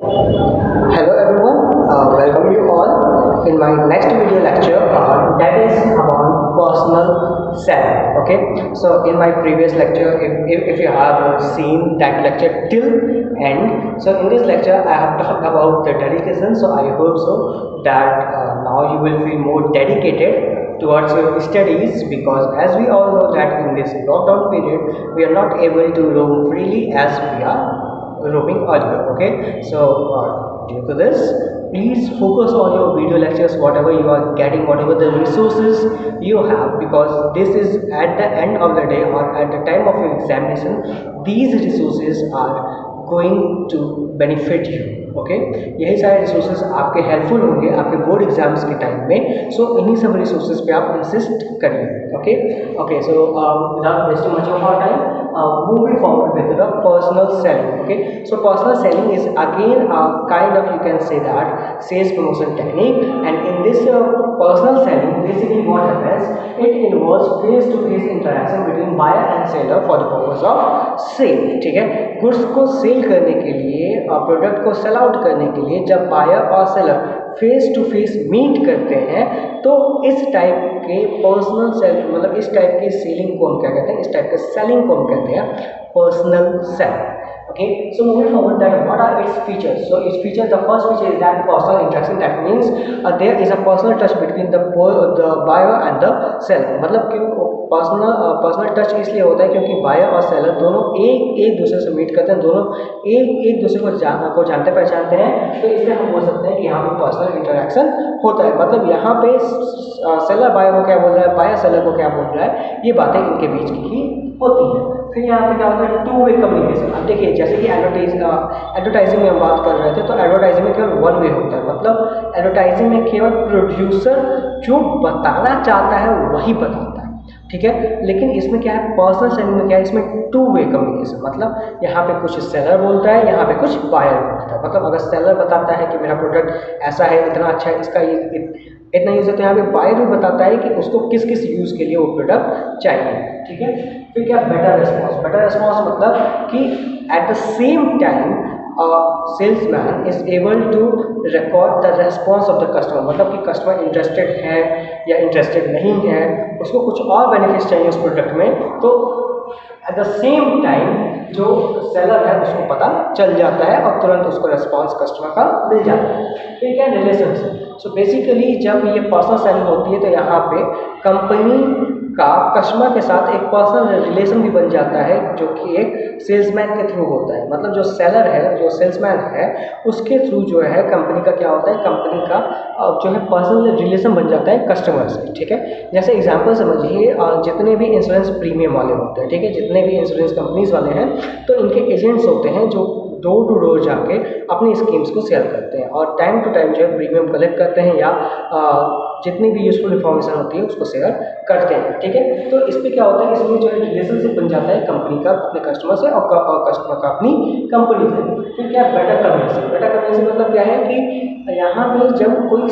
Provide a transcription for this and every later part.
Hello everyone, welcome you all in my next video lecture that is about personal selling. Okay, so in my previous lecture, if you have seen that lecture till end, so in this lecture I have talked about the dedication. So I hope so that now you will feel more dedicated towards your studies, because as we all know that in this lockdown period we are not able to roam freely as we are roaming earlier. Okay, so due to this, please focus on your video lectures, whatever you are getting, whatever the resources you have, because this is at the end of the day or at the time of your examination, these resources are going to benefit you. Okay, यही सारे resources आपके helpful होंगे आपके board exams के time में. सो इन्हीं सब resources पे आप इंसिस्ट करिए. Okay okay, so without wasting much of our time, moving forward with the personal selling. Okay, so personal selling is again a kind of, you can say that, sales promotion technique, and in this personal selling, basically what happens, it involves face to face interaction between buyer and seller for the purpose of sale. ठीक है, goods को cell करने के लिए और product को sell out करने के लिए जब बायर और seller face to face meet करते हैं, तो इस टाइप के पर्सनल सेल, मतलब इस टाइप की सेलिंग को हम क्या कहते हैं, इस टाइप के सेलिंग को हम कहते हैं personal sale. Okay, so moving forward, that what are its features? So its features, the first feature is that personal interaction. That means there is a personal touch between the buyer and the seller. मतलब क्यों personal touch इसलिए होता है क्योंकि buyer और seller दोनों एक दूसरे से मीट करते हैं, दोनों एक दूसरे को जानते पहचानते हैं, तो इसलिए हम बोल सकते हैं कि यहाँ पे पर्सनल इंटरेक्शन होता है. मतलब यहाँ पे सेलर बायर को क्या बोल रहा है, बायर सेलर को क्या बोल रहा है, ये बातें इनके बीच की ही होती हैं. फिर यहाँ पे क्या होता है, टू वे कम्युनिकेशन. अब देखिए, जैसे कि एडवर्टाइजिंग में हम बात कर रहे थे, तो एडवर्टाइजिंग में केवल वन वे होता है. मतलब एडवर्टाइजिंग में केवल प्रोड्यूसर जो बताना चाहता है वही बताता है. ठीक है, लेकिन इसमें क्या है, पर्सनल सेलिंग में क्या है, इसमें टू वे कम्युनिकेशन. मतलब यहाँ पे कुछ सेलर बोलता है, यहाँ पे कुछ बायर बोलता है. मतलब अगर सेलर बताता है कि मेरा प्रोडक्ट ऐसा है, इतना अच्छा है, इसका इतना यूज़ है, तो यहाँ पे बायर भी बताता है कि उसको किस किस यूज़ के लिए वो प्रोडक्ट चाहिए. ठीक है, फिर क्या, बेटर रिस्पॉन्स. बेटर रिस्पॉन्स मतलब कि at the same time salesman is able to record the response of the customer. मतलब कि कस्टमर इंटरेस्टेड है या इंटरेस्टेड नहीं है, उसको कुछ और बेनिफिट्स चाहिए उस प्रोडक्ट में, तो एट द सेम टाइम जो सेलर है उसको पता चल जाता है और तुरंत उसको रेस्पॉन्स कस्टमर का मिल जाता है. फिर क्या, रिलेशनशिप. सो बेसिकली जब ये पर्सनल सेलिंग होती है तो यहाँ पे कंपनी का कस्टमर के साथ एक पर्सनल रिलेशन भी बन जाता है, जो कि एक सेल्समैन के थ्रू होता है. मतलब जो सेलर है, जो सेल्समैन है, उसके थ्रू जो है कंपनी का क्या होता है, कंपनी का जो है पर्सनल रिलेशन बन जाता है कस्टमर से. ठीक है, जैसे एग्जांपल समझिए, जितने भी इंश्योरेंस प्रीमियम वाले होते हैं, ठीक है, जितने भी इंश्योरेंस कंपनीज वाले हैं, तो इनके एजेंट्स होते हैं जो डोर टू डोर जाके अपनी स्कीम्स को शेयर करते हैं और टाइम टू टाइम जो है प्रीमियम कलेक्ट करते हैं या जितनी भी यूजफुल इन्फॉर्मेशन होती है उसको शेयर करते हैं. ठीक है, तो इस पर क्या होता है, इसमें जो है रिलेशनशिप बन जाता है कंपनी का अपने कस्टमर से और कस्टमर का अपनी कंपनी से. फिर क्या, बेटर कम्युनिकेशन. बेटर कम्युनिकेशन मतलब क्या है कि यहाँ पे जब कोई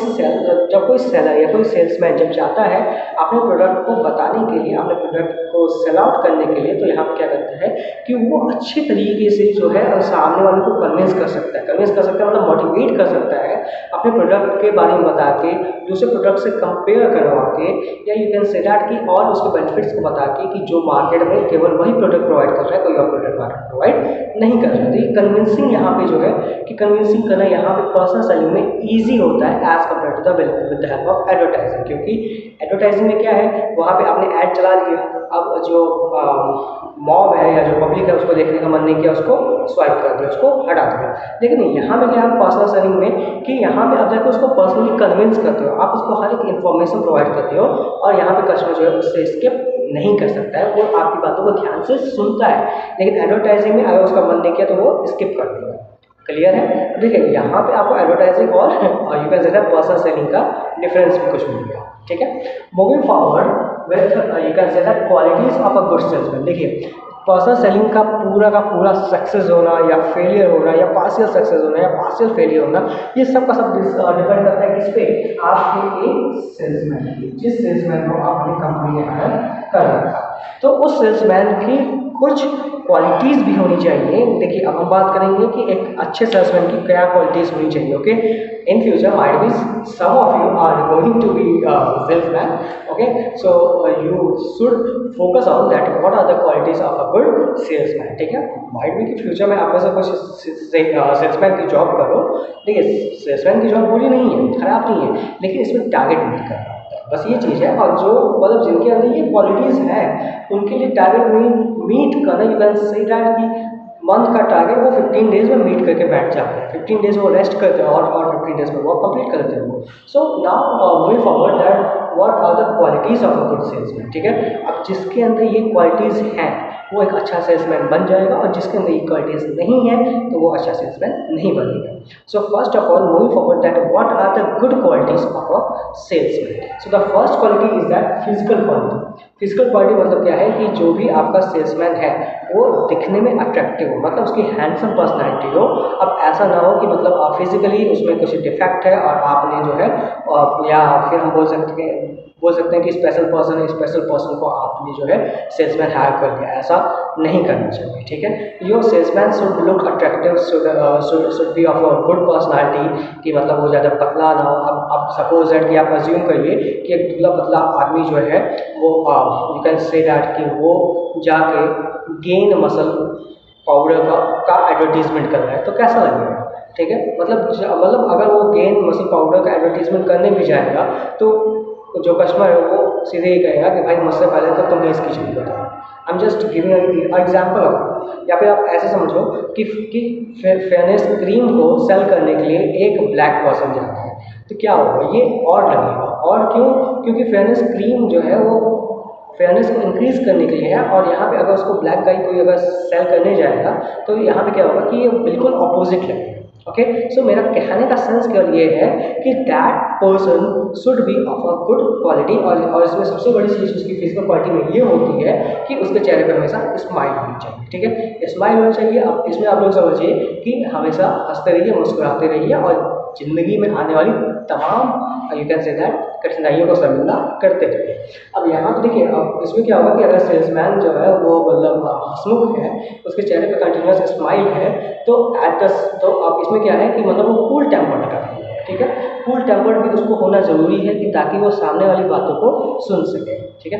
सेलर या कोई सेल्समैन जब जाता है अपने प्रोडक्ट को बताने के लिए, अपने प्रोडक्ट को सेल आउट करने के लिए, तो यहाँ पे क्या करता है कि वो अच्छे तरीके से जो है सामने वाले को कन्विंस कर सकता है मतलब मोटिवेट कर सकता है अपने प्रोडक्ट के बारे में बता के, दूसरे प्रोडक्ट से कंपेयर करवा के, या यू कैन से दैट कि और उसके बेनिफिट्स को बता के कि जो मार्केट में केवल वही प्रोडक्ट प्रोवाइड कर रहा है, कोई और प्रोडक्ट मार्केट प्रोवाइड नहीं कर रहा है. तो ये कन्विंसिंग यहाँ पे जो है कि कन्विंसिंग करना यहाँ पे पर्सनल सेलिंग में ईजी होता है as compare to with the help of advertising. क्योंकि एडवर्टाइजिंग में क्या है, वहाँ पे आपने ऐड चला दिया, अब जो मॉब है या जो पब्लिक है उसको देखने का मन नहीं किया, उसको स्वाइप कर दिया, उसको हटा दिया. लेकिन यहाँ पे क्या है पर्सनल सेलिंग में कि यहाँ पे आप जाकर उसको पर्सनली कन्विंस करते हो, आप उसको हर एक इन्फॉर्मेशन प्रोवाइड करते हो और यहाँ पे कस्टमर जो है उससे स्किप नहीं कर सकता है, वो आपकी बातों को ध्यान से सुनता है. लेकिन एडवर्टाइजिंग में अगर उसका मन नहीं किया तो वो स्किप कर देगा. क्लियर है. देखिए यहाँ पे आपको एडवर्टाइजिंग और यू कैन से पर्सनल सेलिंग का डिफरेंस भी कुछ मिल गया. ठीक है, moving forward with you can से qualities of a good salesman. देखिए, पर्सनल सेलिंग का पूरा सक्सेस होना या फेलियर होना या पार्शियल सक्सेस होना या पार्शियल फेलियर होना, ये सब का सब डिपेंड करता है किस पे, आपके एक सेल्समैन, जिस सेल्समैन को आपने कंपनी में हायर कर रखा, तो उस सेल्समैन की कुछ क्वालिटीज़ भी होनी चाहिए। देखिए अब हम बात करेंगे कि एक अच्छे सेल्समैन की क्या क्वालिटीज़ होनी चाहिए। Okay, in future might be some of you are going to be salesman. Okay, so you should focus on that what are the qualities of a good salesman. ठीक है, माइट बी कि future में आप में से कुछ salesman की job करो। देखिए सेल्समैन की जॉब बुरी नहीं है, खराब नहीं है, लेकिन इसमें टारगेट मीट करना होता है, बस ये चीज़ है। और जो मतलब जिनके अंदर ये क्वालिटीज़ हैं उनके लिए टारगेट मीट करना, यू कैन से दैट कि मंथ का टारगेट वो 15 डेज में मीट करके बैठ जाते हैं। 15 डेज वो रेस्ट करते हैं और 15 डेज में वो कंप्लीट करते हैं वो। So now moving forward that what are the qualities of a good salesman. ठीक है, अब जिसके अंदर ये क्वालिटीज़ हैं वो एक अच्छा सेल्समैन बन जाएगा, और जिसके अंदर ये क्वालिटीज़ नहीं है तो वो अच्छा सेल्समैन नहीं बनेगा। So first of all moving forward that what are the good qualities of a salesman. So the first quality is that physical quality. Physical quality मतलब क्या है कि जो भी आपका सेल्समैन है वो दिखने में अट्रैक्टिव हो, मतलब उसकी हैंडसम पर्सनैलिटी हो। अब ऐसा ना हो कि मतलब फिजिकली उसमें कुछ डिफेक्ट है और आपने जो है या फिर हम बोल सकते हैं कि स्पेशल पर्सन को आपने जो है सेल्समैन हायर कर लिया, ऐसा नहीं करना चाहिए। ठीक है, your salesman should look attractive, should be of a good personality, कि मतलब वो ज़्यादा पतला ना हो। अब सपोज दैट कि आप अज्यूम करिए कि एक दुबला पतला आदमी जो है वो यू कैन से दैट कि वो जाके गेन मसल पाउडर का एडवर्टीजमेंट कर रहा है, तो कैसा लगेगा। ठीक है, मतलब अगर वो गेन मसल पाउडर का एडवर्टीजमेंट करने भी जाएगा तो जो कस्टमर है वो सीधे ही कहेगा कि भाई मुझसे पहले तो तुम्हें इसकी चीज़ बताओ। I am just giving example of. या फिर आप ऐसे समझो कि फेयरनेस क्रीम को सेल करने के लिए एक ब्लैक पर्सन जाता है, तो क्या होगा, ये और लगेगा। और क्यों? क्योंकि फेयरनेस क्रीम जो है वो फेयरनेस को इंक्रीज करने के लिए है, और यहाँ पे अगर उसको ब्लैक गाई कोई अगर सेल करने जाएगा तो यहाँ पे क्या होगा कि ये बिल्कुल ऑपोजिट लगेगा। ओके, सो मेरा कहने का सेंस केवल ये है कि that person should be of a good quality. और इसमें सबसे बड़ी चीज़ उसकी फिजिकल क्वालिटी में ये होती है कि उसके चेहरे पर हमेशा स्माइल होनी चाहिए। ठीक है, स्माइल होनी चाहिए। अब इसमें आप लोग समझिए कि हमेशा हंसते रहिए, मुस्कुराते रहिए, और ज़िंदगी में आने वाली तमाम यू कैन से दैट कठिनाइयों का सामना करते रहिए। अब यहाँ पे देखिए, अब इसमें क्या होगा कि अगर सेल्समैन जो है वो मतलब हंसमुख है, उसके चेहरे पे कंटिन्यूस स्माइल है, तो तो अब इसमें क्या है कि मतलब वो कूल टेम्पर्ड का है। ठीक है, कूल टेम्पर्ड भी उसको होना ज़रूरी है कि ताकि वो सामने वाली बातों को सुन सके। ठीक है,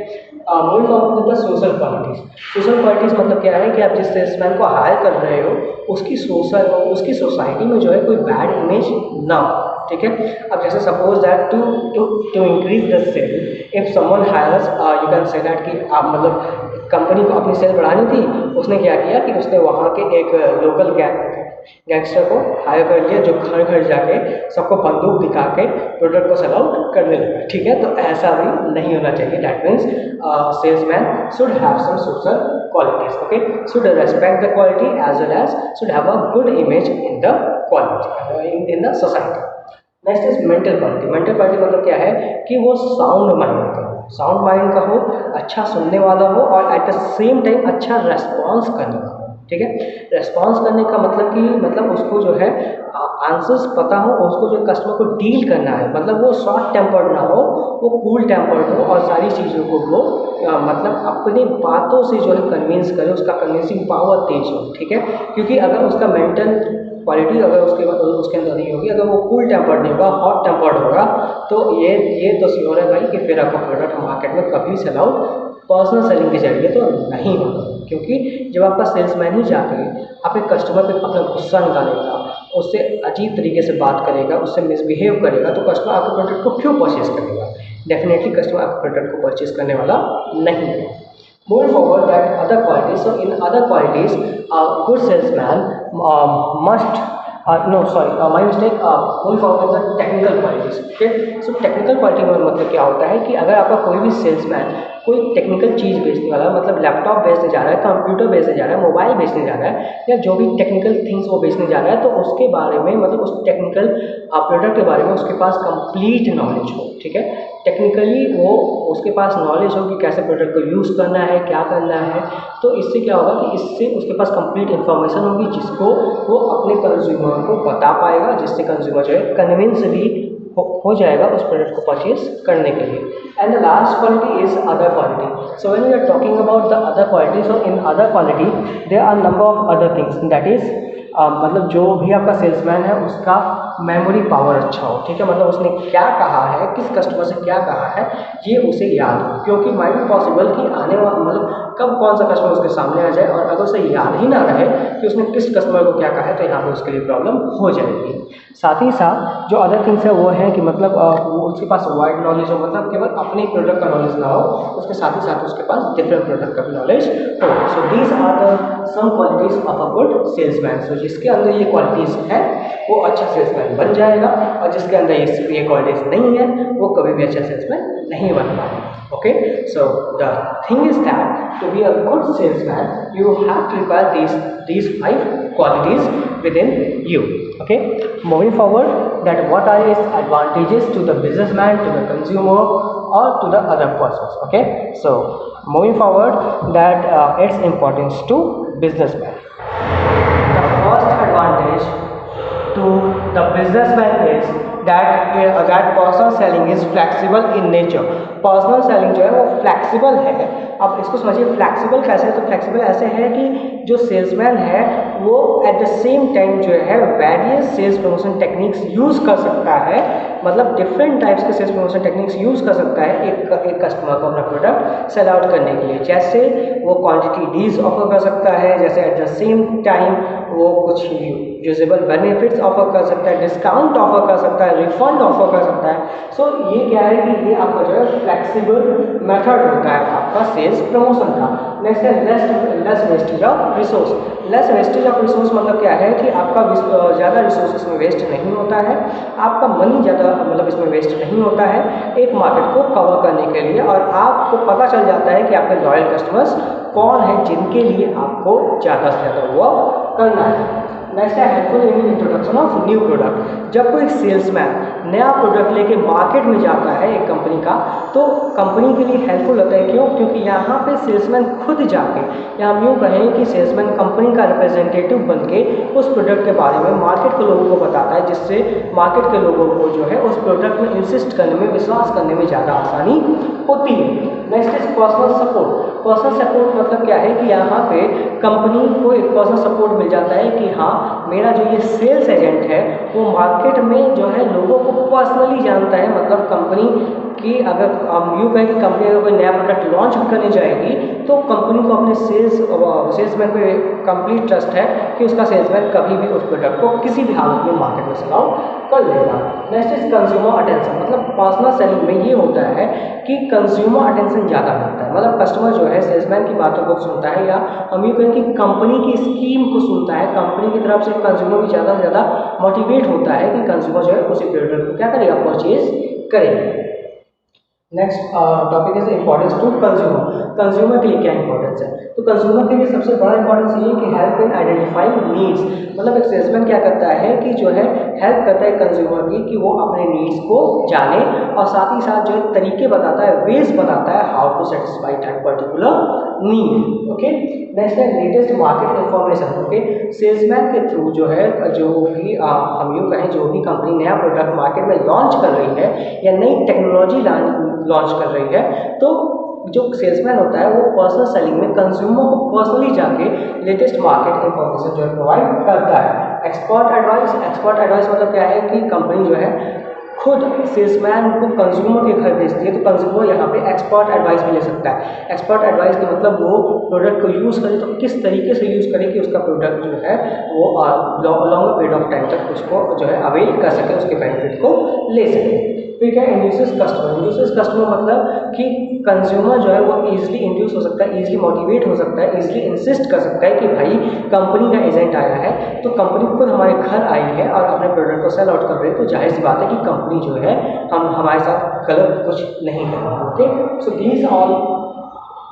moving forward to the social qualities. Social qualities मतलब क्या है कि आप जिस सेल्समैन को हायर कर रहे हो उसकी सोसाइटी में जो है कोई बैड इमेज ना हो। ठीक है, अब जैसे suppose that to increase the sale, if someone hires you can say that कि आप मतलब कंपनी को अपनी सेल बढ़ानी थी, उसने क्या किया कि उसने वहाँ के एक लोकल गैंगस्टर को हायर कर लिया जो घर घर जाके सबको बंदूक दिखा के प्रोडक्ट को सेल आउट करने लगा। ठीक है, तो ऐसा भी नहीं होना चाहिए। That means salesman should have some social qualities. Okay, should respect the quality as well as should have a good image in the quality in the society. Next is mental quality. Mental quality मतलब क्या है कि वो sound mind का हो, sound mind का हो, अच्छा सुनने वाला हो, और एट द सेम टाइम अच्छा रेस्पॉन्स करने वाला हो। ठीक है, रेस्पॉन्स करने का मतलब कि मतलब उसको जो है आंसर्स पता हो, उसको जो कस्टमर को डील करना है, मतलब वो शॉर्ट टेम्पर्ड ना हो, वो कूल टेम्पर्ड हो, और सारी चीज़ों को वो मतलब अपनी बातों से जो है कन्विंस करे, उसका कन्विंसिंग पावर तेज हो। ठीक है, क्योंकि अगर उसका मेंटल क्वालिटी अगर उसके अंदर नहीं होगी, अगर वो कूल टेम्पर्ड नहीं होगा, हॉट टेम्पर्ड होगा, तो ये तो श्योर है भाई कि फिर आपका प्रोडक्ट मार्केट में कभी सेल आउट पर्सनल सेलिंग के जरिए तो नहीं होगा। क्योंकि जब आपका सेल्समैन ही जाके अपने कस्टमर पे अपना गुस्सा निकालेगा, उससे अजीब तरीके से बात करेगा, उससे मिसबिहेव करेगा, तो कस्टमर आपके प्रोडक्ट को क्यों परचेज करेगा? डेफिनेटली कस्टमर आपके प्रोडक्ट को परचेज करने वाला नहीं है। Moving forward, that other qualities. So in other qualities, a good salesman must. No, sorry, my mistake. Moving forward, the technical qualities. Okay, so technical quality में मतलब क्या होता है कि अगर आपका कोई भी सेल्समैन कोई टेक्निकल चीज़ बेचने वाला, मतलब लैपटॉप बेचने जा रहा है, कंप्यूटर बेचने जा रहा है, मोबाइल बेचने जा रहा है, या जो भी टेक्निकल थिंग्स वो बेचने जा रहा है, तो उसके बारे में मतलब उस टेक्निकल प्रोडक्ट के बारे में उसके पास कंप्लीट नॉलेज हो। ठीक है, टेक्निकली वो उसके पास नॉलेज हो कि कैसे प्रोडक्ट को यूज़ करना है, क्या करना है। तो इससे क्या होगा कि इससे उसके पास कंप्लीट इन्फॉर्मेशन होगी जिसको वो अपने कंज्यूमर को बता पाएगा, जिससे कंज्यूमर जो है कन्विंस भी हो जाएगा उस प्रोडक्ट को परचेज करने के लिए। And the last quality is other quality. So when we are talking about the other quality, so in other quality there are number of other things, that is मतलब जो भी आपका सेल्समैन है उसका मेमोरी पावर अच्छा हो, ठीक है, मतलब उसने क्या कहा है, किस कस्टमर से क्या कहा है, ये उसे याद हो, क्योंकि माइट बी पॉसिबल कि आने वाला मतलब कब कौन सा कस्टमर उसके सामने आ जाए, और अगर उसे याद ही ना रहे कि उसने किस कस्टमर को क्या कहा है तो यहाँ पे उसके लिए प्रॉब्लम हो जाएगी। साथ ही साथ जो अदर थिंग्स है वो है कि मतलब वो उसके पास वाइड नॉलेज हो, मतलब केवल अपने प्रोडक्ट का नॉलेज ना हो, उसके साथ ही साथ उसके पास डिफरेंट प्रोडक्ट का भी नॉलेज हो। So these are the some qualities of a good salesman. So जिसके अंदर ये क्वालिटीज़ हैं वो अच्छा सेल्समैन बन जाएगा, और जिसके अंदर ये क्वालिटीज़ नहीं है वो कभी भी अच्छा सेल्समैन नहीं बन पाएगा। Okay, so the thing is that to be a good salesman, you have to require these 5 qualities within you. Okay, moving forward, that what are its advantages to the businessman, to the consumer, or to the other persons. Okay, so moving forward, that its importance to businessman. The first advantage to the businessman is that personal selling is flexible in nature. Personal selling जो है वो flexible है। अब इसको समझिए flexible कैसे है, तो फ्लैक्सिबल ऐसे है कि जो सेल्समैन है वो एट द सेम टाइम जो है various cells promotion techniques use कर सकता है, मतलब डिफरेंट टाइप्स के सेल्स प्रमोशन टेक्निक्स यूज़ कर सकता है एक कस्टमर को अपना प्रोडक्ट सेल आउट करने के लिए। जैसे वो क्वांटिटी डील्स ऑफर कर सकता है, जैसे एट द सेम टाइम वो कुछ यूजेबल बेनिफिट्स ऑफर कर सकता है, डिस्काउंट ऑफर कर सकता है, रिफंड ऑफर कर सकता है। सो ये क्या है कि ये आपका जो है फ्लेक्सिबल मेथड होता है आपका सेल्स प्रमोशन का। नेक्स्ट है less wastage of resource. Less wastage of resource मतलब क्या है कि आपका ज़्यादा रिसोर्स इसमें वेस्ट नहीं होता है, आपका मनी ज़्यादा मतलब इसमें वेस्ट नहीं होता है एक मार्केट को कवर करने के लिए, और आपको पता चल जाता है कि आपके लॉयल कस्टमर्स कौन है जिनके लिए आपको ज़्यादा से ज़्यादा वर्क करना है। नेक्स्ट है helpful in introduction of new product. जब कोई सेल्समैन नया प्रोडक्ट लेके मार्केट में जाता है एक कंपनी का, तो कंपनी के लिए हेल्पफुल होता है। क्यों? क्योंकि यहाँ पे सेल्समैन खुद जाके, या हम यूँ कहें कि सेल्समैन कंपनी का रिप्रेजेंटेटिव बन के उस प्रोडक्ट के बारे में मार्केट के लोगों को बताता है, जिससे मार्केट के लोगों को जो है उस प्रोडक्ट में इंसिस्ट करने में, विश्वास करने में ज़्यादा आसानी होती है। Next is personal support. Personal support मतलब क्या है कि यहाँ पे कंपनी को एक पर्सनल सपोर्ट मिल जाता है कि हाँ मेरा जो ये सेल्स एजेंट है वो मार्केट में जो है लोगों को पर्सनली जानता है। मतलब कंपनी की, अगर हम यूँ कहें कि कंपनी अगर कोई नया प्रोडक्ट लॉन्च करने जाएगी तो कंपनी को अपने सेल्समैन पे कंप्लीट ट्रस्ट है कि उसका सेल्समैन कभी भी उस प्रोडक्ट को किसी भी हालत में मार्केट में सेल आउट कर लेगा। Next is consumer attention. मतलब पर्सनल सेलिंग में ये होता है कि कंज्यूमर अटेंशन ज़्यादा मिलता है, मतलब कस्टमर जो है सेल्समैन की बातों को सुनता है, या हम यूँ कहें कि कंपनी की स्कीम को सुनता है। कंपनी की तरफ से कंज्यूमर भी ज़्यादा से ज़्यादा मोटिवेट होता है कि कंज्यूमर जो है उसी प्रोडक्ट को क्या करेगा, परचेज करेगा। Next topic is importance to consumer. Consumer के लिए क्या इंपॉर्टेंस है? तो कंज्यूमर के लिए सबसे बड़ा इंपॉर्टेंस ये है कि हेल्प इन आइडेंटिफाइंग नीड्स। मतलब एक सेल्समैन क्या करता है कि जो है हेल्प करता है कंज्यूमर की कि वो अपने नीड्स को जाने, और साथ ही साथ जो है तरीके बताता है, वेज बताता है how to satisfy that particular need. Okay, next है latest market information. Okay, salesman के थ्रू जो है जो भी हम यूँ कहें जो भी कंपनी नया प्रोडक्ट मार्केट में लॉन्च कर रही है या नई टेक्नोलॉजी लॉन्च कर रही है, तो जो सेल्समैन होता है वो पर्सनल सेलिंग में कंज्यूमर को पर्सनली जाके लेटेस्ट मार्केट इंफॉर्मेशन जो है प्रोवाइड करता है। Expert advice. एक्सपर्ट एडवाइस मतलब क्या है कि कंपनी जो है खुद सेल्समैन को कंज्यूमर के घर भेजती है, तो कंज्यूमर यहाँ पे एक्सपर्ट एडवाइस भी ले सकता है। एक्सपर्ट एडवाइस का मतलब वो प्रोडक्ट को यूज़ करे तो किस तरीके से यूज़ करे कि उसका प्रोडक्ट जो है वो लॉन्गर पीरियड ऑफ टाइम तक उसको जो है अवेल कर सके, उसके बेनिफिट को ले सके। फिर क्या इंड्यूसेस कस्टमर। इंड्यूसेस कस्टमर मतलब कि कंज्यूमर जो है वो ईजिली इंड्यूस हो सकता है, ईजिली मोटिवेट हो सकता है, ईजिली इंसिस्ट कर सकता है कि भाई कंपनी का एजेंट आया है तो कंपनी खुद हमारे घर आई है और अपने प्रोडक्ट को सेल आउट कर रही है, तो जाहिर सी बात है कि कंपनी जो है हमारे साथ गलत कुछ नहीं कर रही। Okay, so these all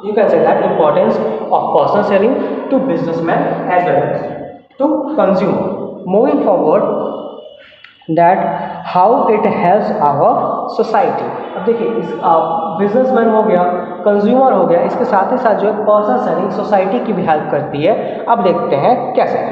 you can say that importance of personal selling to businessman as well as to consumer. Moving forward, that how it helps our society. अब देखिए इस बिजनेसमैन हो गया, कंज्यूमर हो गया, इसके साथ ही साथ जो है पर्सनल सेलिंग सोसाइटी की भी हेल्प करती है। अब देखते हैं कैसे।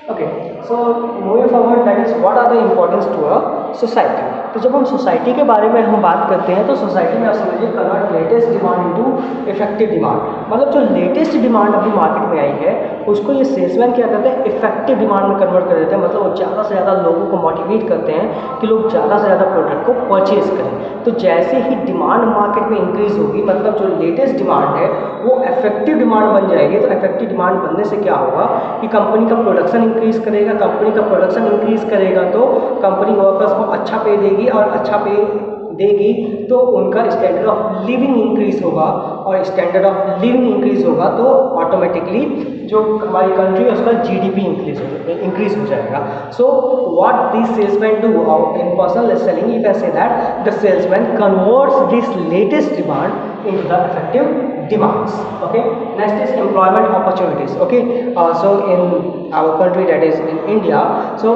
Okay, so moving forward, that is what are the importance to a society. तो जब हम सोसाइटी के बारे में हम बात करते हैं तो सोसाइटी में आप समझिए convert latest demand into effective demand. मतलब जो लेटेस्ट डिमांड अभी मार्केट में आई है उसको ये सेल्समैन क्या करते हैं, इफेक्टिव डिमांड में कन्वर्ट कर देते हैं। मतलब वो ज़्यादा से ज़्यादा लोगों को मोटिवेट करते हैं कि लोग ज़्यादा से ज़्यादा प्रोडक्ट को परचेज करें। तो जैसे ही डिमांड मार्केट में इंक्रीज होगी, मतलब जो लेटेस्ट डिमांड है वो इफेक्टिव डिमांड बन जाएगी। तो इफेक्टिव डिमांड बनने से क्या होगा कि कंपनी का प्रोडक्शन इंक्रीज करेगा। कंपनी का प्रोडक्शन इंक्रीज करेगा तो कंपनी वर्कर्स को अच्छा पे देगी, और अच्छा पे देगी तो उनका स्टैंडर्ड ऑफ लिविंग इंक्रीज होगा, और स्टैंडर्ड ऑफ लिविंग इंक्रीज होगा तो ऑटोमेटिकली जो हमारी कंट्री है उसका जीडीपी इंक्रीज हो जाएगा। So what this salesman do in personal selling, you can say that the salesman converts this latest demand into the effective demands. Okay, next is employment opportunities. Okay, so in our country, that is in India, so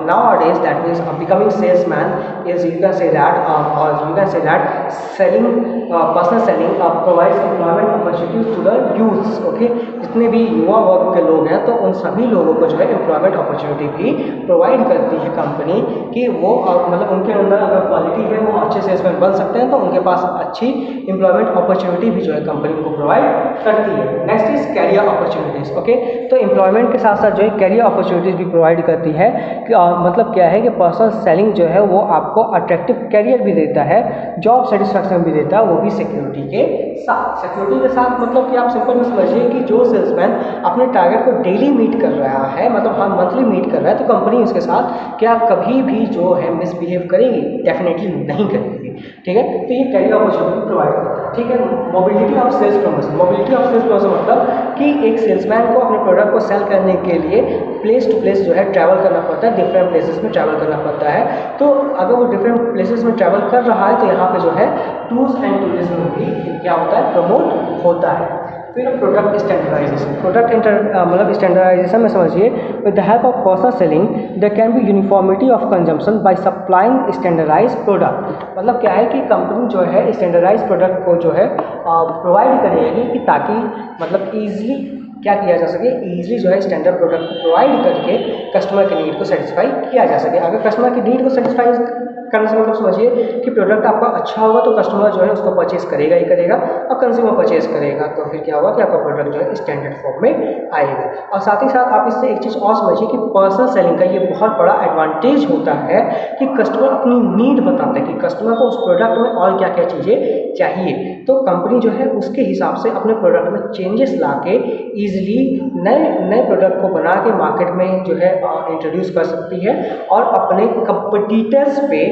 nowadays that means becoming salesman is, you can say that or you can say that selling, personal selling provides employment opportunities to the youths. Okay, जितने भी युवा वर्ग के लोग हैं तो उन सभी लोगों को जो है एम्प्लॉयमेंट अपॉर्चुनिटी भी प्रोवाइड करती है कंपनी कि वो मतलब उनके अंदर अगर क्वालिटी है वो अच्छे सेल्समैन बन सकते हैं तो उनके पास अच्छी एम्प्लॉयमेंट अपॉर्चुनिटी भी जो है कंपनी को प्रोवाइड करती है। Next is career opportunities. Okay, तो एम्प्लॉयमेंट के साथ साथ जो है कैरियर अपॉर्चुनिटीज़ भी प्रोवाइड करती है कि मतलब क्या है कि पर्सनल सेलिंग जो है वो आपको अट्रैक्टिव कैरियर भी देता है, जॉब सेटिस्फैक्शन भी देता है, वो भी सिक्योरिटी के साथ। सिक्योरिटी के साथ मतलब कि आप सिंपल में समझिए कि जो सेल्समैन अपने टारगेट को डेली मीट कर रहा है, मतलब हर मंथली मीट कर रहा है, तो कंपनी उसके साथ क्या कभी भी जो है मिसबिहेव करेगी? डेफिनेटली नहीं करेगी। ठीक है, तो ये कैरियर अपॉर्चुनिटी प्रोवाइड करता है। ठीक है, mobility of sales promotion. Mobility of sales promotion मतलब कि एक सेल्समैन को अपने प्रोडक्ट को सेल करने के लिए प्लेस टू प्लेस जो है ट्रैवल करना पड़ता है, डिफरेंट प्लेसेस में ट्रैवल करना पड़ता है। तो अगर वो डिफरेंट प्लेसेस में ट्रैवल कर रहा है तो यहाँ पे जो है टूर्स एंड टूरिज्म भी क्या होता है, प्रमोट होता है। फिर प्रोडक्ट स्टैंडर्डाइजेशन। प्रोडक्ट मतलब स्टैंडर्डाइजेशन में समझिए, with the help of personal selling there can be uniformity of consumption by supplying standardise product. मतलब क्या है कि कंपनी जो है स्टैंडर्डाइज प्रोडक्ट को जो है प्रोवाइड करेगी कि ताकि मतलब ईजिली क्या किया जा सके, ईजिली जो है स्टैंडर्ड प्रोडक्ट को प्रोवाइड करके कस्टमर के नीड को सेटिस्फाई किया जा सके। अगर कस्टमर की नीड को सेटिस्फाई करने से मतलब समझिए कि प्रोडक्ट आपका अच्छा होगा तो कस्टमर जो है उसको परचेज करेगा ही करेगा, और कंज्यूमर परचेज करेगा तो फिर क्या होगा कि आपका प्रोडक्ट जो है स्टैंडर्ड फॉर्म में आएगा। और साथ ही साथ आप इससे एक चीज़ और समझिए कि पर्सनल सेलिंग का ये बहुत बड़ा एडवांटेज होता है कि कस्टमर अपनी नीड बताता है कि कस्टमर को उस प्रोडक्ट में और क्या क्या चीज़ें चाहिए, तो कंपनी जो है उसके हिसाब से अपने प्रोडक्ट में चेंजेस ला के ईजिली नए प्रोडक्ट को बना के मार्केट में जो है इंट्रोड्यूस कर सकती है और अपने कंपटीटर्स पे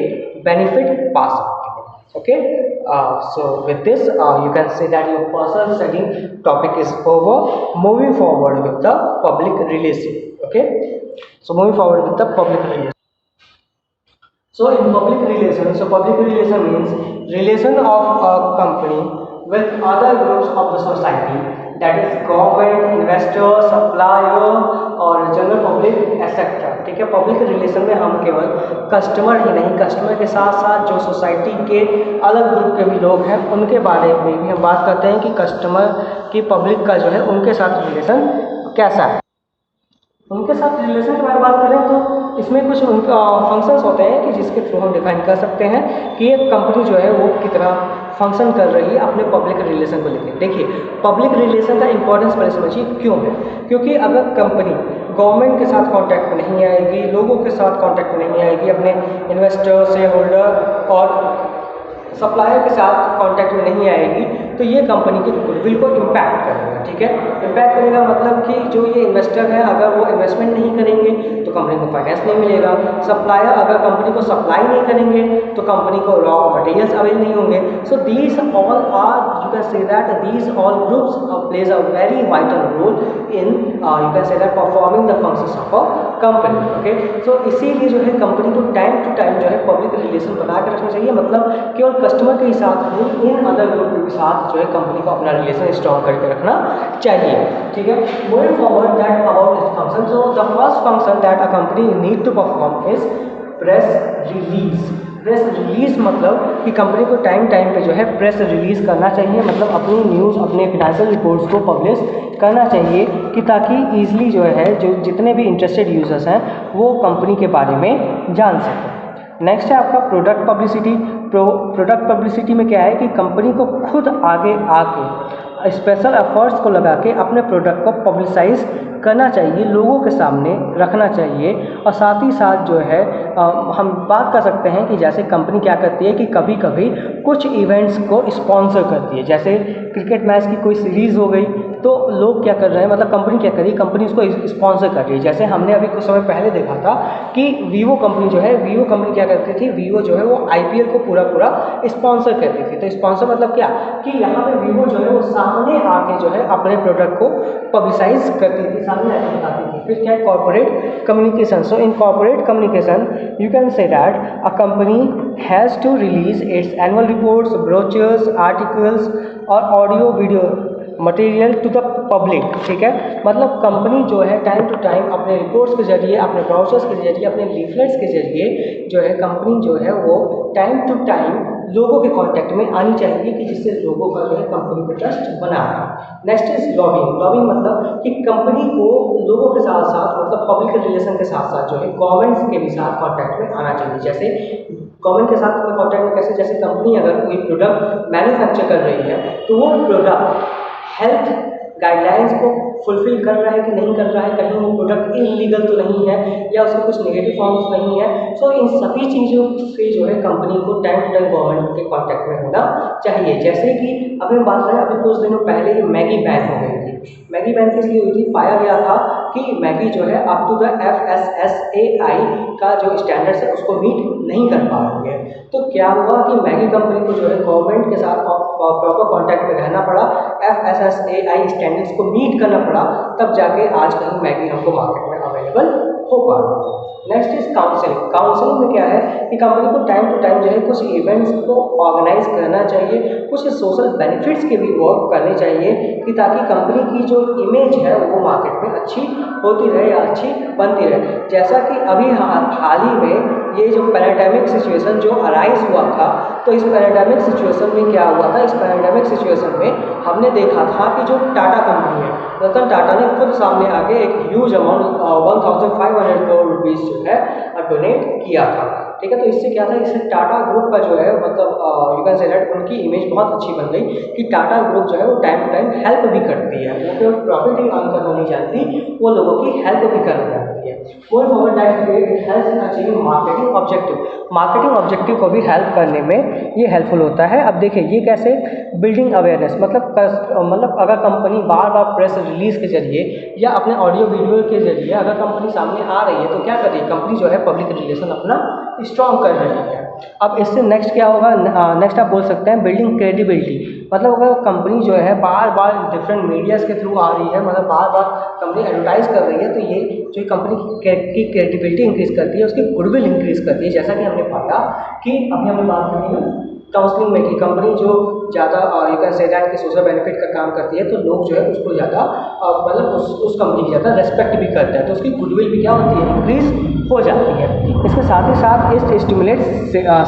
बेनिफिट पा सकती है। Okay, so with this you can say that your personal selling topic is over. Moving forward with the public relation. Okay, so moving forward with the public relation. So in public relation means relation of a company with other groups of the society, that is government, investor, supplier और general public etcetera. ठीक है, public relation में हम केवल customer ही नहीं, customer के साथ साथ जो सोसाइटी के अलग ग्रुप के भी लोग हैं उनके बारे में भी हम बात करते हैं कि कस्टमर की पब्लिक का जो है उनके साथ रिलेशन कैसा है। उनके साथ रिलेशन के बारे में बात करें तो इसमें कुछ उनका फंक्शंस होते हैं कि जिसके थ्रू हम डिफाइन कर सकते हैं कि एक कंपनी जो है वो कितना फंक्शन कर रही है अपने पब्लिक रिलेशन को लेकर। देखिए, पब्लिक रिलेशन का इंपॉर्टेंस पहले समझिए क्यों है। क्योंकि अगर कंपनी गवर्नमेंट के साथ कांटेक्ट में नहीं आएगी, लोगों के साथ कांटेक्ट में नहीं आएगी, अपने इन्वेस्टर, शेयर होल्डर और सप्लायर के साथ कांटेक्ट में नहीं आएगी, तो ये कंपनी की गुडविल को इम्पैक्ट करेगा। ठीक है, इम्पैक्ट करेगा मतलब कि जो ये इन्वेस्टर है अगर वो इन्वेस्टमेंट नहीं करेंगे तो कंपनी को फाइनेंस नहीं मिलेगा। सप्लायर अगर कंपनी को सप्लाई नहीं करेंगे तो कंपनी को रॉ मटेरियल्स अवेल नहीं होंगे। So these all are, you can say that these all groups plays a very vital role in, you can say that performing the functions of a company. Okay, so इसीलिए जो है company को time to time जो है public relation बना के रखना चाहिए। मतलब केवल कस्टमर के साथ नहीं, इन अदर ग्रुप के साथ जो है कंपनी को अपना रिलेशन स्ट्रॉन्ग करके रखना चाहिए। ठीक है, moving forward that about its function. So the first function that a company need to perform is press release. Press release मतलब कि कंपनी को टाइम टाइम पे जो है प्रेस रिलीज करना चाहिए, मतलब अपनी न्यूज़, अपने फिनेंशियल रिपोर्ट्स को पब्लिश करना चाहिए कि ताकि ईजिली जो है जो जितने भी इंटरेस्टेड यूजर्स हैं वो कंपनी के बारे में जान सकें। नेक्स्ट है आपका प्रोडक्ट पब्लिसिटी। प्रोडक्ट पब्लिसिटी में क्या है कि कंपनी को खुद आगे आके स्पेशल एफर्ट्स को लगा के अपने प्रोडक्ट को पब्लिसाइज करना चाहिए, लोगों के सामने रखना चाहिए। और साथ ही साथ जो है हम बात कर सकते हैं कि जैसे कंपनी क्या करती है कि कभी कभी कुछ इवेंट्स को स्पॉन्सर करती है। जैसे क्रिकेट मैच की कोई सीरीज़ हो गई तो लोग क्या कर रहे हैं, मतलब कंपनी क्या कर रही है, कंपनी उसको स्पॉन्सर कर रही है। जैसे हमने अभी कुछ समय पहले देखा था कि वीवो कंपनी जो है, वीवो कंपनी क्या करती थी, वीवो जो है वो आईपीएल को पूरा पूरा स्पॉन्सर करती थी। तो स्पॉन्सर मतलब क्या कि यहाँ पे वीवो जो है वो सामने आके जो है अपने प्रोडक्ट को पब्लिसाइज करती थी, सामने आके बताती थी। फिर क्या है, corporate communication. So in corporate communication you can say that a company has to release its annual reports, brochures, articles और audio video material to the public. ठीक है, मतलब कंपनी जो है टाइम टू टाइम अपने रिपोर्ट्स के जरिए, अपने ब्राउचर्स के जरिए, अपने लीफलेट्स के जरिए जो है कंपनी जो है वो टाइम टू टाइम लोगों के कांटेक्ट में आनी चाहिए कि जिससे लोगों का जो है कंपनी पे ट्रस्ट बना है। Next is lobbying. लॉबिंग मतलब कि कंपनी को लोगों के साथ साथ, मतलब पब्लिक रिलेशन के साथ साथ जो है गवर्नमेंट्स के भी साथ कांटेक्ट में आना चाहिए। जैसे गवर्नमेंट के साथ कांटेक्ट में कैसे, जैसे कंपनी अगर कोई प्रोडक्ट मैन्युफैक्चर कर रही है तो वो प्रोडक्ट हेल्थ गाइडलाइंस को फुलफिल कर रहा है कि नहीं कर रहा है, कहीं वो प्रोडक्ट इलीगल तो नहीं है या उसके कुछ नेगेटिव फॉर्म्स नहीं है। सो इन सभी चीज़ों से जो है कंपनी को टाइम टू टाइम गवर्नमेंट के कांटेक्ट में होना चाहिए। जैसे कि अभी हम बात करें, अभी कुछ दिनों पहले ही मैगी बैन हो गई थी। मैगी बैन किस लिए हुई थी, पाया गया था कि मैगी जो है अप टू द FSSAI का जो स्टैंडर्ड्स है उसको मीट नहीं कर पा रही है। तो क्या हुआ कि मैगी कंपनी को जो है गवर्नमेंट के साथ प्रॉपर कांटेक्ट में रहना पड़ा, FSSAI स्टैंडर्ड्स को मीट करना पड़ा, तब जाके आज कहीं मैगी हमको मार्केट में अवेलेबल हो पा रही है। Next is counselling. काउंसलिंग में क्या है कि कंपनी को टाइम टू टाइम जो है कुछ इवेंट्स को ऑर्गेनाइज करना चाहिए, कुछ सोशल बेनिफिट्स के भी वर्क करने चाहिए कि ताकि कंपनी की जो इमेज है वो मार्केट में अच्छी होती रहे या अच्छी बनती रहे। जैसा कि अभी हाल ही में ये जो पैंडेमिक सिचुएशन जो अराइज हुआ था, तो इस पैंडेमिक सिचुएशन में क्या हुआ था, इस पैंडेमिक सिचुएशन में हमने देखा था कि जो टाटा कंपनी है, रतन टाटा ने खुद सामने आके एक ह्यूज अमाउंट 1500 करोड़ रुपीज़ जो है डोनेट किया था। ठीक है, तो इससे क्या था, इससे टाटा ग्रुप का जो है मतलब यू कैन से दैट उनकी इमेज बहुत अच्छी बन गई कि टाटा ग्रुप जो है वो टाइम टू टाइम हेल्प भी करती है, वो केवल प्रॉफिट ही अर्न करना नहीं चाहती, वो लोगों की हेल्प भी करना चाहती है। Going forward that it helps in achieving marketing objective. Marketing objective को भी हेल्प करने में ये हेल्पफुल होता है। अब देखिए ये कैसे, बिल्डिंग अवेयरनेस मतलब अगर कंपनी बार बार प्रेस रिलीज के जरिए या अपने ऑडियो वीडियो के जरिए अगर कंपनी सामने आ रही है तो क्या कर रही है कंपनी जो है, पब्लिक रिलेशन अपना स्ट्रॉन्ग कर रही है। अब इससे नेक्स्ट क्या होगा, नेक्स्ट आप बोल सकते हैं बिल्डिंग क्रेडिबिलिटी। मतलब अगर कंपनी जो है बार बार डिफरेंट मीडियाज़ के थ्रू आ रही है, मतलब बार बार कंपनी एडवर्टाइज कर रही है, तो ये जो कंपनी की क्रेडिबिलिटी इंक्रीज करती है, उसकी गुडविल इंक्रीज करती है। जैसा कि हमने पाया कि अभी हमने बात करी ना काउंसलिंग में कि कंपनी जो ज़्यादा यू कैन से दैट के सोशल बेनिफिट का काम करती है तो लोग जो है उसको ज़्यादा मतलब उस कंपनी की ज़्यादा रेस्पेक्ट भी करते हैं, तो उसकी गुडविल भी क्या होती है, इंक्रीज हो जाती है। इसके साथ ही साथ इस स्टिमुलेट्स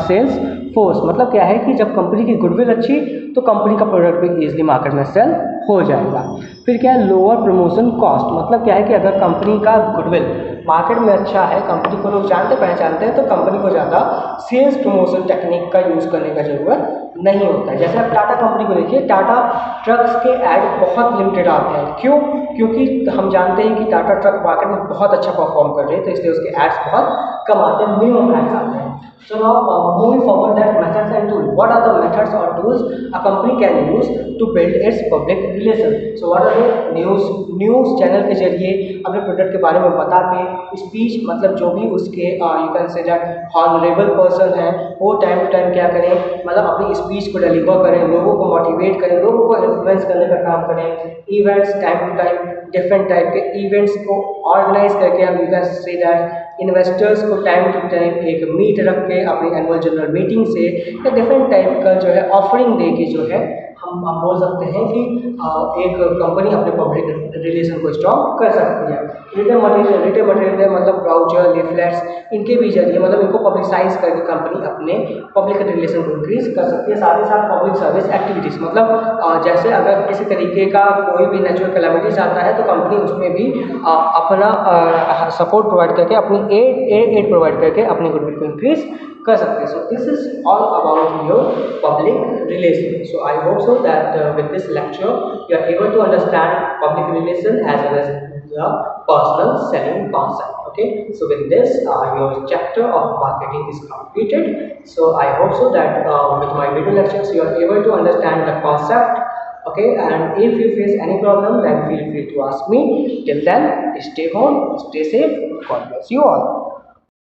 सेल्स फोर्स। मतलब क्या है कि जब कंपनी की गुडविल अच्छी तो कंपनी का प्रोडक्ट भी ईजिली मार्केट में सेल हो जाएगा। फिर क्या है, लोअर प्रमोशन कॉस्ट। मतलब क्या है कि अगर कंपनी का गुडविल मार्केट में अच्छा है, कंपनी को लोग जानते पहचानते हैं, तो कंपनी को ज़्यादा सेल्स प्रमोशन टेक्निक का यूज़ करने का ज़रूरत नहीं होता है। जैसे आप टाटा कंपनी को देखिए, टाटा ट्रक्स के ऐड बहुत लिमिटेड आते हैं। क्यों? क्योंकि हम जानते हैं कि टाटा ट्रक मार्केट में बहुत अच्छा परफॉर्म कर रही है, तो इसलिए उसके एड्स बहुत कम आते हैं, मिनिमम एड्स आते हैं। So now moving forward that methods and tools. What are the methods or tools a company can use to build its public relation? So what are the news channel के जरिए अपने product के बारे में बता के, स्पीच मतलब जो भी उसके you can say that honourable person है वो टाइम टू टाइम क्या करें, मतलब अपनी स्पीच को डिलीवर करें, लोगों को मोटिवेट करें, लोगों को इन्फ्लुएंस करने का काम करें। Events time to time different type के इवेंट्स को ऑर्गेनाइज करके हम you can say that investors को टाइम टू टाइम एक मीट रख के अपनी एनुअल जनरल मीटिंग से या डिफरेंट टाइप का जो है ऑफरिंग दे के जो है हम बोल सकते हैं कि एक कंपनी अपने पब्लिक रिलेशन को स्ट्रॉन्ग कर सकती है। रिटेल मटेरियल मतलब ब्राउचर, लीफलेट्स, इनके भी जरिए मतलब इनको पब्लिसाइज करके कंपनी अपने पब्लिक रिलेशन को इंक्रीज कर सकती है। साथ ही साथ पब्लिक सर्विस एक्टिविटीज़ मतलब जैसे अगर किसी तरीके का कोई भी नेचुरल कैलामिटीज आता है तो कंपनी उसमें भी अपना सपोर्ट प्रोवाइड करके, अपनी एड प्रोवाइड करके अपनी गुडविल को इंक्रीज कर सकते हैं. So this is all about your public relation. So I hope so that with this lecture you are able to understand public relation as well as the personal selling concept. Okay, so with this your chapter of marketing is completed. So I hope so that with my video lectures you are able to understand the concept. Okay, and if you face any problem then feel free to ask me. Till then, stay home, stay safe. God bless you all.